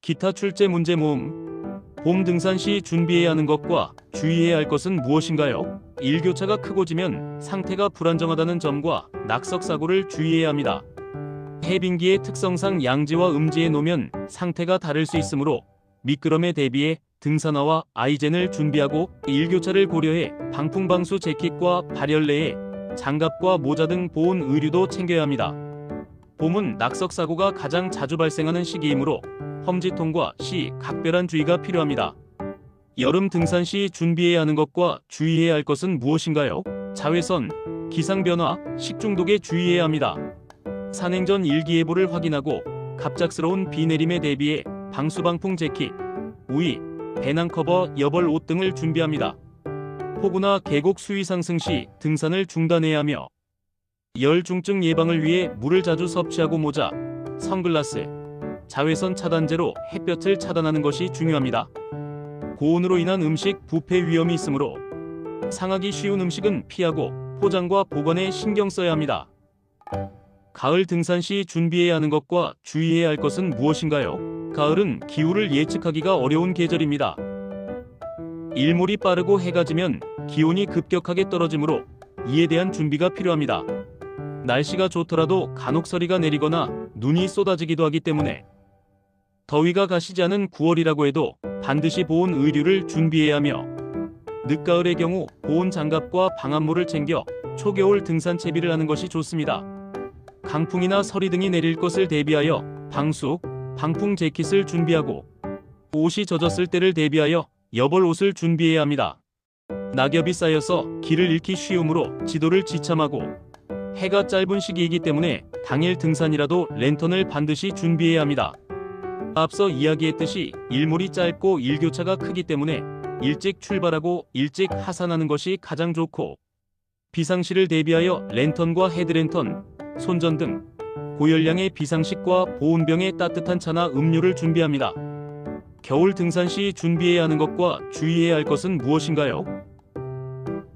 기타 출제 문제 모음. 봄 등산 시 준비해야 하는 것과 주의해야 할 것은 무엇인가요? 일교차가 크고 지면 상태가 불안정하다는 점과 낙석 사고를 주의해야 합니다. 해빙기의 특성상 양지와 음지에 놓으면 상태가 다를 수 있으므로 미끄럼에 대비해 등산화와 아이젠을 준비하고 일교차를 고려해 방풍방수 재킷과 발열레에 장갑과 모자 등 보온 의류도 챙겨야 합니다. 봄은 낙석 사고가 가장 자주 발생하는 시기이므로 험지통과 시 각별한 주의가 필요합니다. 여름 등산 시 준비해야 하는 것과 주의해야 할 것은 무엇인가요? 자외선, 기상변화, 식중독에 주의해야 합니다. 산행 전 일기예보를 확인하고 갑작스러운 비 내림에 대비해 방수방풍 재킷, 우위, 배낭 커버, 여벌 옷 등을 준비합니다. 폭우나 계곡 수위 상승 시 등산을 중단해야 하며 열중증 예방을 위해 물을 자주 섭취하고 모자, 선글라스, 자외선 차단제로 햇볕을 차단하는 것이 중요합니다. 고온으로 인한 음식 부패 위험이 있으므로 상하기 쉬운 음식은 피하고 포장과 보관에 신경 써야 합니다. 가을 등산 시 준비해야 하는 것과 주의해야 할 것은 무엇인가요? 가을은 기후를 예측하기가 어려운 계절입니다. 일몰이 빠르고 해가 지면 기온이 급격하게 떨어지므로 이에 대한 준비가 필요합니다. 날씨가 좋더라도 간혹 서리가 내리거나 눈이 쏟아지기도 하기 때문에 더위가 가시지 않은 9월이라고 해도 반드시 보온 의류를 준비해야 하며 늦가을의 경우 보온 장갑과 방한모를 챙겨 초겨울 등산 채비를 하는 것이 좋습니다. 강풍이나 서리 등이 내릴 것을 대비하여 방수, 방풍 재킷을 준비하고 옷이 젖었을 때를 대비하여 여벌 옷을 준비해야 합니다. 낙엽이 쌓여서 길을 잃기 쉬우므로 지도를 지참하고 해가 짧은 시기이기 때문에 당일 등산이라도 랜턴을 반드시 준비해야 합니다. 앞서 이야기했듯이 일몰이 짧고 일교차가 크기 때문에 일찍 출발하고 일찍 하산하는 것이 가장 좋고 비상시를 대비하여 랜턴과 헤드랜턴, 손전등, 고열량의 비상식과 보온병에 따뜻한 차나 음료를 준비합니다. 겨울 등산 시 준비해야 하는 것과 주의해야 할 것은 무엇인가요?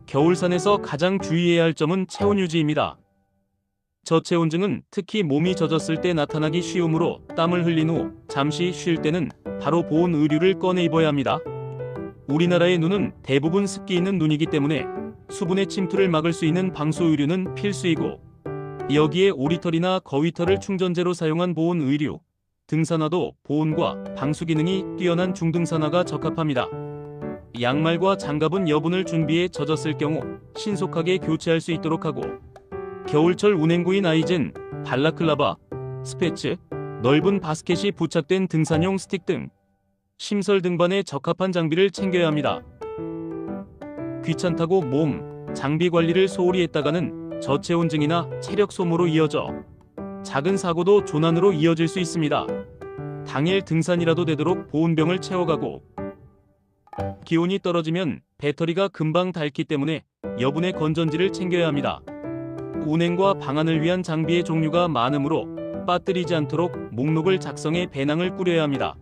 겨울산에서 가장 주의해야 할 점은 체온 유지입니다. 저체온증은 특히 몸이 젖었을 때 나타나기 쉬우므로 땀을 흘린 후 잠시 쉴 때는 바로 보온 의류를 꺼내 입어야 합니다. 우리나라의 눈은 대부분 습기 있는 눈이기 때문에 수분의 침투를 막을 수 있는 방수 의류는 필수이고 여기에 오리털이나 거위털을 충전재로 사용한 보온 의류, 등산화도 보온과 방수 기능이 뛰어난 중등산화가 적합합니다. 양말과 장갑은 여분을 준비해 젖었을 경우 신속하게 교체할 수 있도록 하고 겨울철 운행구인 아이젠, 발라클라바, 스패츠, 넓은 바스켓이 부착된 등산용 스틱 등 심설 등반에 적합한 장비를 챙겨야 합니다. 귀찮다고 몸, 장비 관리를 소홀히 했다가는 저체온증이나 체력 소모로 이어져 작은 사고도 조난으로 이어질 수 있습니다. 당일 등산이라도 되도록 보온병을 채워가고 기온이 떨어지면 배터리가 금방 닳기 때문에 여분의 건전지를 챙겨야 합니다. 운행과 방한을 위한 장비의 종류가 많으므로 빠뜨리지 않도록 목록을 작성해 배낭을 꾸려야 합니다.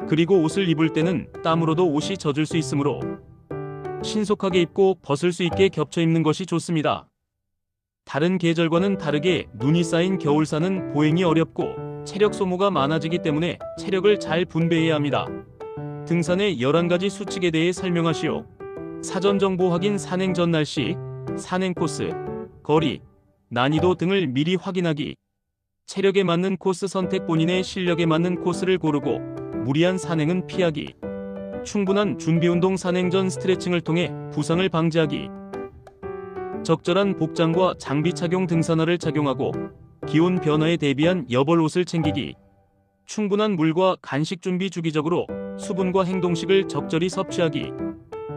그리고 옷을 입을 때는 땀으로도 옷이 젖을 수 있으므로 신속하게 입고 벗을 수 있게 겹쳐 입는 것이 좋습니다. 다른 계절과는 다르게 눈이 쌓인 겨울산은 보행이 어렵고 체력 소모가 많아지기 때문에 체력을 잘 분배해야 합니다. 등산의 11가지 수칙에 대해 설명하시오. 사전 정보 확인, 산행 전 날씨, 산행 코스, 거리, 난이도 등을 미리 확인하기. 체력에 맞는 코스 선택, 본인의 실력에 맞는 코스를 고르고 무리한 산행은 피하기. 충분한 준비운동, 산행 전 스트레칭을 통해 부상을 방지하기. 적절한 복장과 장비 착용, 등산화를 착용하고 기온 변화에 대비한 여벌 옷을 챙기기. 충분한 물과 간식 준비, 주기적으로 수분과 행동식을 적절히 섭취하기.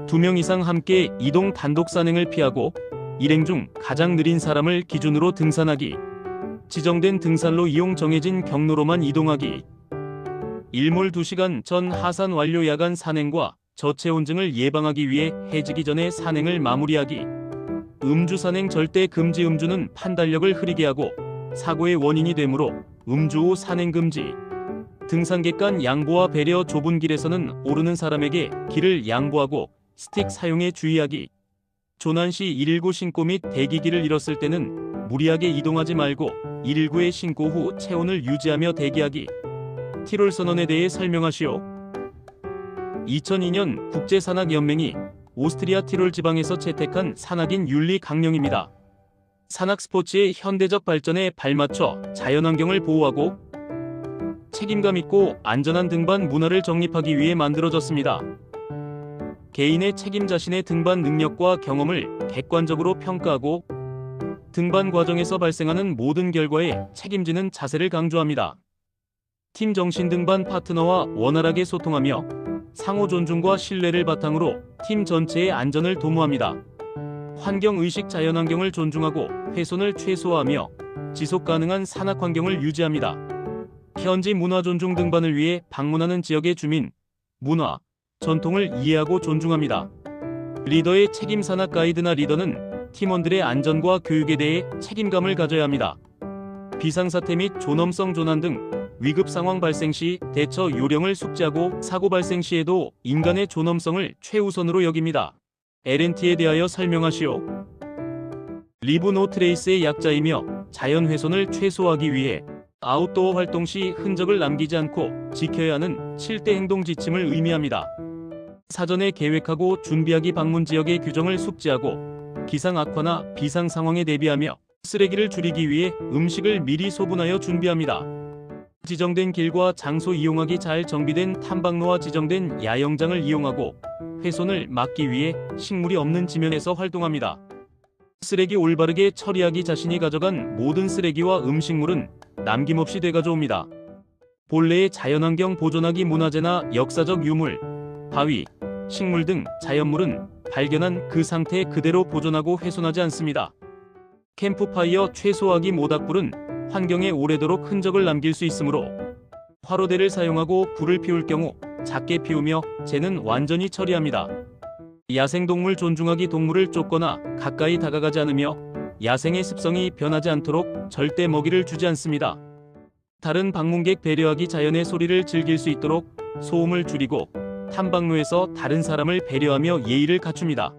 2명 이상 함께 이동, 단독 산행을 피하고 일행 중 가장 느린 사람을 기준으로 등산하기. 지정된 등산로 이용, 정해진 경로로만 이동하기. 일몰 2시간 전 하산 완료, 야간 산행과 저체온증을 예방하기 위해 해지기 전에 산행을 마무리하기. 음주 산행 절대 금지. 음주는 판단력을 흐리게 하고 사고의 원인이 되므로 음주 후 산행 금지. 등산객 간 양보와 배려, 좁은 길에서는 오르는 사람에게 길을 양보하고 스틱 사용에 주의하기. 조난 시 119 신고 및 대기기를 잃었을 때는 무리하게 이동하지 말고 119에 신고 후 체온을 유지하며 대기하기. 티롤 선언에 대해 설명하시오. 2002년 국제산악연맹이 오스트리아 티롤 지방에서 채택한 산악인 윤리 강령입니다. 산악 스포츠의 현대적 발전에 발맞춰 자연환경을 보호하고 책임감 있고 안전한 등반 문화를 정립하기 위해 만들어졌습니다. 개인의 책임 자신의 등반 능력과 경험을 객관적으로 평가하고 등반 과정에서 발생하는 모든 결과에 책임지는 자세를 강조합니다. 팀 정신 등반 파트너와 원활하게 소통하며 상호 존중과 신뢰를 바탕으로 팀 전체의 안전을 도모합니다. 환경의식 자연환경을 존중하고 훼손을 최소화하며 지속가능한 산악 환경을 유지합니다. 현지 문화 존중 등반을 위해 방문하는 지역의 주민, 문화, 전통을 이해하고 존중합니다. 리더의 책임 산악 가이드나 리더는 팀원들의 안전과 교육에 대해 책임감을 가져야 합니다. 비상사태 및 존엄성 조난 등 위급 상황 발생 시 대처 요령을 숙지하고 사고 발생 시에도 인간의 존엄성을 최우선으로 여깁니다. L&T에 대하여 설명하시오. 리브 노 트레이스의 약자이며 자연 훼손을 최소화하기 위해 아웃도어 활동 시 흔적을 남기지 않고 지켜야 하는 7대 행동 지침을 의미합니다. 사전에 계획하고 준비하기 방문 지역의 규정을 숙지하고 기상 악화나 비상 상황에 대비하며 쓰레기를 줄이기 위해 음식을 미리 소분하여 준비합니다. 지정된 길과 장소 이용하기 잘 정비된 탐방로와 지정된 야영장을 이용하고 훼손을 막기 위해 식물이 없는 지면에서 활동합니다. 쓰레기 올바르게 처리하기 자신이 가져간 모든 쓰레기와 음식물은 남김없이 되가져옵니다. 본래의 자연환경 보존하기 문화재나 역사적 유물, 바위, 식물 등 자연물은 발견한 그 상태 그대로 보존하고 훼손하지 않습니다. 캠프파이어 최소화기 모닥불은 환경에 오래도록 흔적을 남길 수 있으므로 화로대를 사용하고 불을 피울 경우 작게 피우며 재는 완전히 처리합니다. 야생동물 존중하기 동물을 쫓거나 가까이 다가가지 않으며 야생의 습성이 변하지 않도록 절대 먹이를 주지 않습니다. 다른 방문객 배려하기 자연의 소리를 즐길 수 있도록 소음을 줄이고 탐방로에서 다른 사람을 배려하며 예의를 갖춥니다.